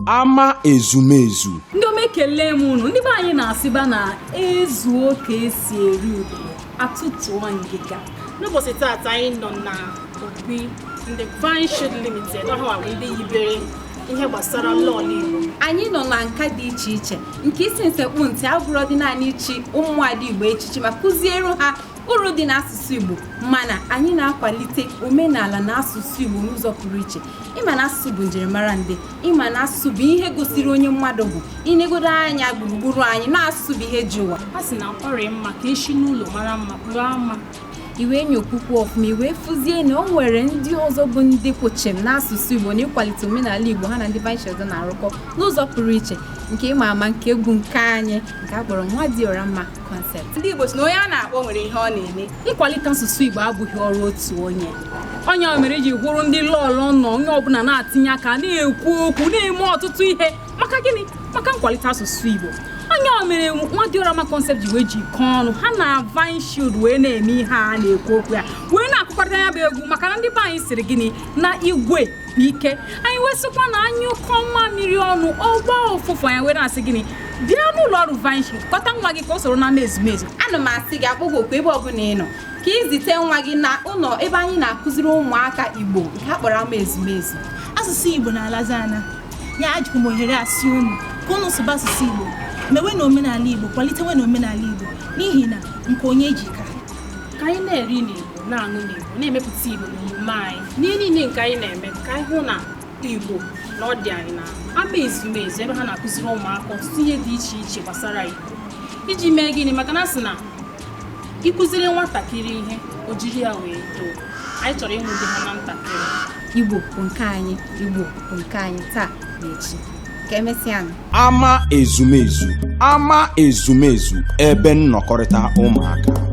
ama ezumezu. Ndị omekele m unu ndị be anyị na-asịba na ezuo ka esi eri udo atụtụọ ngịga. N'ụbọchị taata anyị nọ na Obi ndị Vine Shield Limited ọhụrụ ndị yibere ihe gbasara lọọ Igbo. Anyị nọ na nka dị iche iche nke isi nsekpu ntị abụrụ dị naanị ichi ụmụada Igbo echichi ma kụziere ha uru dị n'asụsụ Igbo, mana anyị na-akwalite omenala na asụsụ Igbo n'ụzọ pụrụ iche. Ịma na asụsụ bụ njirimara ndị, ịma na asụsụ bụ ihe gosiri onye mmadụ bụ. Inegodo anya gburugburu anyị na asụsụ bụ ihe ji ụwa. Ha sị na ọrịa mma ka eshi n'ụlọ mara mma pụrụ ama. Iwe nyokwukwu ọfụma iwe fụzie na o nwere ndị ọzọ bụ ndị kwochem n'asụsụ Igbo na ịkwalite omenala Igbo ha na ndị Vine Shield na-arụkọ n'ụzọ pụrụ iche nke ịma ama nke egwu nke anyị nke akpọrọ Nwadioramma concept. Ndị Igbo si na onye a na-akpọ nwere ihe ọ na-eme. Ịkwalite asụsụ Igbo abụghị ọrụ otu onye. Onye mere iji hụrụ ndị lọọlọ nọ onye ọbụla na-atinye aka na-ekwu okwu na-eme ọtụtụ ihe maka gịnị? Maka nkwalite asụsụ Igbo. Onye mere Nwadioramma concept ji wee jikọọ ọnụ ha na Vine Shield wee na-eme ihe a na-ekwu okwu ya wee na-akụkọrịta ya bụ egwu maka na ndị be anyị siri gịnị na igwe bụ ike. Anyị wee sịkwa na anyị ụkọ mmamiri ọnụ ọgba ụfụfụ ya wee na-asị gịnị bịa n'ụlọ ọrụ Vine Shield kpọta nwa gị ka o soro na ezumezu. Ana m asị gị akpọghị okwu ebe ọbụla ị nọ ka izite nwa gị na ụlọ ebe anyị na-akụziri ụmụaka Igbo nke akpọrọ ama ezumezu. Asụsụ Igbo na-alazi ana ya ajụkwa m ohere asị unu ka unu sụba asụsụ Igbo mewe na omenala Igbo kwalitewe na omenala Igbo n'ihi na nke onye jika Ka anyị na-eri n'Igbo na-aṅụ n'Igbo na-emepụta Igbo n'omume anyị n'ihe niile nke anyị na-eme ka anyị hụ na Igbo na ọ dị anyị na ama ezumezu ebe ha na-akụziri ụmụaka ọtụtụ ihe dị iche iche gbasara Igbo iji mee gịnị maka na sị na ịkụziri nwatakịrị ihe o jiri ya wee too. Anyị chọrọ ịnwude ha na ntakịrị. Igbo bụ nke anyị, Igbo bụ nke anyị taa na echi. Ka emesịa Ama ezumezu ebe nnọkọrịta ụmụaka.